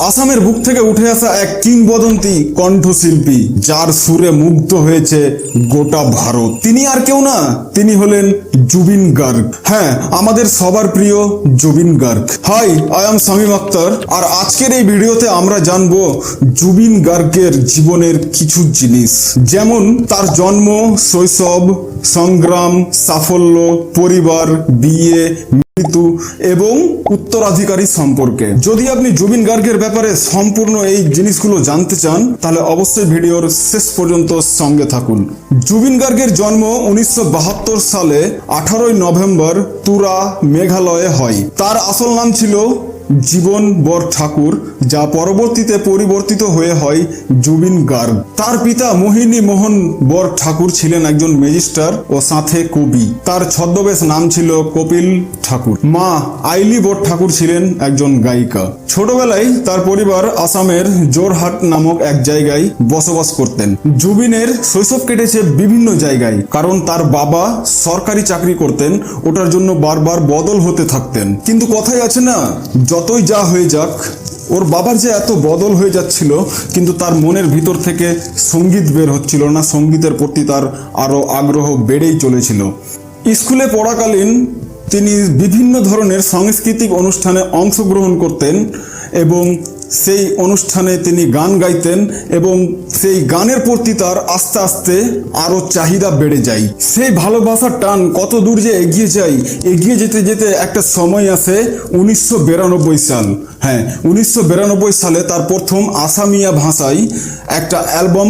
আসামের বুক থেকে উঠে আসা এক কিংবদন্তি কণ্ঠশিল্পী, যার সুরে মুগ্ধ হয়েছে গোটা ভারত। তিনি আর কেউ না, তিনি হলেন জুবিন গার্গ। হ্যাঁ, আমাদের সবার প্রিয় Zubeen Garg. Hi, I am Shamim Akhtar, আর আজকের এই ভিডিওতে আমরা জানবো জুবিন গার্গের জীবনের কিছু জিনিস, যেমন তার জন্ম, শৈশব, সংগ্রাম, সাফল্য, পরিবার, বিয়ে, মৃত্যু এবং উত্তরাধিকারী সম্পর্কে। যদি আপনি জুবিন গার্গের ব্যাপারে সম্পূর্ণ এই জিনিসগুলো জানতে চান, তাহলে অবশ্যই ভিডিওর শেষ পর্যন্ত সঙ্গে থাকুন। জুবিন গার্গের জন্ম 1972 সালে 18 নভেম্বর তুরা, মেঘালয়ে হয়। তার আসল নাম ছিল জীবন বর ঠাকুর, যা পরবর্তীতে পরিবর্তিত হয়ে হয় জুবিন গার্গ। তার পিতা মোহিনী মোহন বর ঠাকুর ছিলেন একজন ম্যাজিস্ট্রার ও সাথে কবি। তার ছদ্মবেশ নাম ছিল কপিল ঠাকুর। মা আইলি বর ঠাকুর ছিলেন একজন গায়িকা। ছোটবেলায় তার পরিবার আসামের জোরহাট নামক এক জায়গায় বসবাস করতেন। জুবিনের শৈশব কেটেছে বিভিন্ন জায়গায়, কারণ তার বাবা সরকারি চাকরি করতেন, ওটার জন্য বারবার বদল হতে থাকতেন। কিন্তু কথাই আছে না, যতই যা হয়ে যাক, ওর বাবার যে এত বদল হয়ে যাচ্ছিল, কিন্তু তার মনের ভিতর থেকে সঙ্গীত বের হচ্ছিল না। সঙ্গীতের প্রতি তার আরো আগ্রহ বেড়েই চলেছিল। স্কুলে পড়াকালীন তিনি বিভিন্ন ধরনের সাংস্কৃতিক অনুষ্ঠানে অংশগ্রহণ করতেন এবং সেই অনুষ্ঠানে তিনি গান গাইতেন এবং সেই গানের প্রতি তার আস্তে আস্তে আরো চাহিদা বেড়ে যায়। সেই ভালোবাসার টান কত দূর যে এগিয়ে যায়, এগিয়ে যেতে যেতে একটা সময় আসে 1992 সাল। হ্যাঁ, 1992 সালে তার প্রথম আসামিয়া ভাষায় একটা অ্যালবাম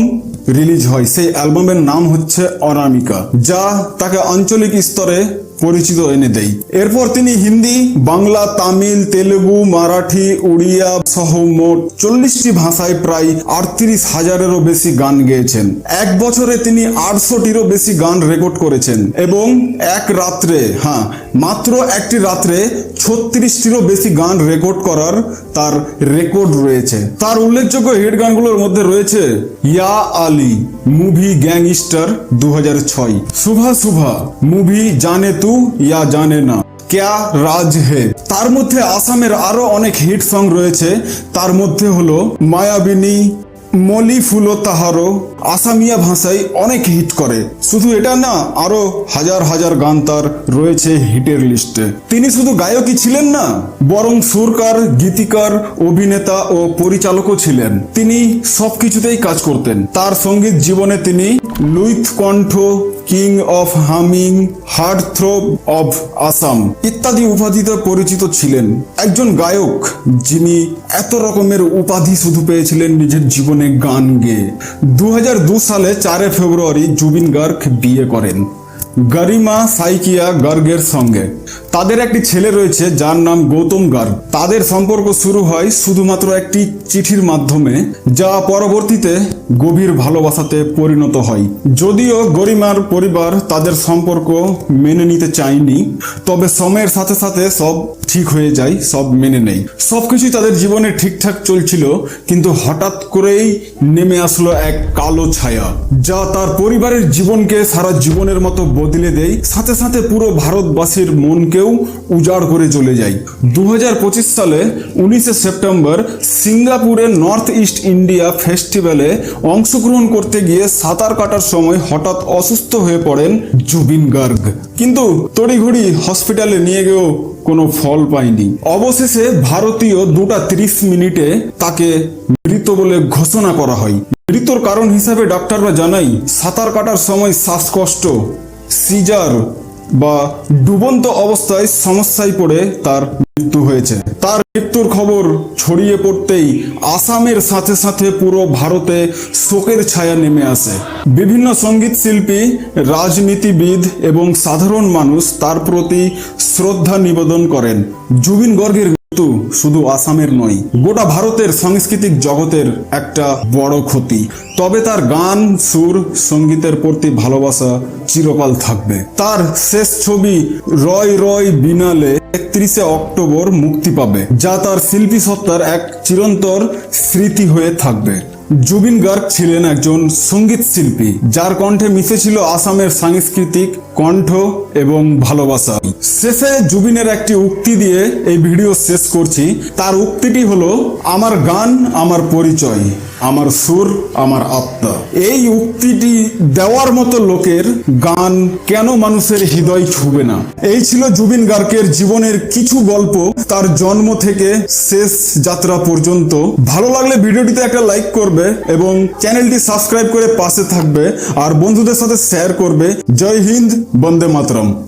রিলিজ হয়। সেই অ্যালবামের নাম হচ্ছে অনামিকা, যা তাকে আঞ্চলিক স্তরে পরিচিত এনে দেয়। এরপর তিনি হিন্দি, বাংলা, তামিল, তেলেগু, মারাঠি, উড়িয়া সহ মোট 40টি ভাষায় প্রায় 38,000-এরও বেশি গান গেয়েছেন। এক বছরে তিনি 800টিরও বেশি গান রেকর্ড করেছেন এবং এক রাত্রে, মাত্র একটি রাত্রে 36টিরও বেশি গান রেকর্ড করার তার রেকর্ড রয়েছে। তার উল্লেখযোগ্য হিট গানগুলোর মধ্যে রয়েছে Ya Ali movie, Gangster 2006, Subah Subah movie, Jaane Tu ইয়া জানে না, ক্যা রাজ হে। তার মধ্যে আসামের আরো অনেক হিট সং রয়েছে। তার মধ্যে হলো মায়াবিনী, মলি ফুলো তাহারো, আসামিয়া ভাষায় অনেক হিট করে। শুধু এটা না, আরো হাজার হাজার গান তার রয়েছে হিটের লিস্টে। তিনি শুধু গায়কই ছিলেন না, বরং সুরকার, গীতিকার, অভিনেতা ও পরিচালকও ছিলেন। তিনি সবকিছুতেই কাজ করতেন। তার সঙ্গীত জীবনে তিনি Luit Kantha, king of humming, heartthrob of Assam ইত্যাদি উপাধিতে পরিচিত ছিলেন। একজন গায়ক যিনি এত রকমের উপাধি শুধু পেয়েছিলেন নিজের জীবনে গান গেয়ে। 2002 সালে 4 ফেব্রুয়ারি জুবিন গার্গ বিয়ে করেন গরিমা সাইকিয়া গার্গের সঙ্গে। তাদের একটি ছেলে রয়েছে যার নাম গৌতম গার্গ। তাদের সম্পর্ক শুরু হয় শুধুমাত্র একটি চিঠির মাধ্যমে, যা পরবর্তীতে গভীর ভালোবাসাতে পরিণত হয়। যদিও গরিমার পরিবার তাদের সম্পর্ক মেনে নিতে চায়নি, তবে সময়ের সাথে সাথে সব ঠিক হয়ে যায়, সব মেনে নেয়। সবকিছুই তাদের জীবনে ঠিকঠাক চলছিল, কিন্তু হঠাৎ করেই নেমে আসলো এক কালো ছায়া, যা তার পরিবারের জীবনকে সারা জীবনের মতো বদলে দেয়, সাথে সাথে পুরো ভারতবাসীর মনকেও উজাড় করে চলে যায়। 2025 সালে 19 সেপ্টেম্বর সিঙ্গাপুরের নর্থ ইস্ট ইন্ডিয়া ফেস্টিভ্যালে অংশগ্রহণ করতে গিয়ে সাঁতার কাটার সময় হঠাৎ অসুস্থ হয়ে পড়েন জুবিন গার্গ। কিন্তু তড়িঘড়ি হসপিটালে নিয়ে গিয়েও কোনো ফল পায়নি। অবশেষে ভারতীয় 2:30 তাকে মৃত বলে ঘোষণা করা হয়। মৃত্যুর কারণ হিসাবে ডাক্তাররা জানায় সাঁতার কাটার সময় শ্বাসকষ্ট, সিজার বা ডুবন্ত অবস্থায় সমস্যায় পড়ে তার মৃত্যু হয়েছে। তার মৃত্যুর খবর ছড়িয়ে পড়তেই আসামের সাথে সাথে পুরো ভারতে শোকের ছায়া নেমে আসে। বিভিন্ন সঙ্গীত শিল্পী, রাজনীতিবিদ এবং সাধারণ মানুষ তার প্রতি শ্রদ্ধা নিবেদন করেন। জুবিন গার্গের মৃত্যু শুধু আসামের নয়, গোটা ভারতের সাংস্কৃতিক জগতের একটা বড় ক্ষতি। তবে তার গান, সুর, সঙ্গীতের প্রতি ভালোবাসা চিরকাল থাকবে। তার শেষ ছবি রয় রয় বিনালে 31 অক্টোবর মুক্তি পাবে, যা তার শিল্পী সত্তার এক চিরন্তর স্মৃতি হয়ে থাকবে। জুবিন গার্গ ছিলেন একজন সঙ্গীত শিল্পী, যার কণ্ঠে মিশেছিল আসামের সাংস্কৃতিক কণ্ঠ এবং ভালোবাসা। শেষে জুবিনের একটি উক্তি দিয়ে এই ভিডিও শেষ করছি। তার উক্তিটি হলো, আমার গান আমার পরিচয়, আমার সুর আমার আত্মা। এই উক্তিটি দেওয়ার মতো লোকের গান কেন মানুষের হৃদয় ছুবে না? এই ছিল জুবিন গার্গের জীবনের কিছু গল্প, তার জন্ম থেকে শেষ যাত্রা পর্যন্ত। ভালো লাগলে ভিডিওটিতে একটা লাইক করবে এবং চ্যানেলটি সাবস্ক্রাইব করে পাশে থাকবে আর বন্ধুদের সাথে শেয়ার করবে। জয় হিন্দ, বন্দে মাতরম।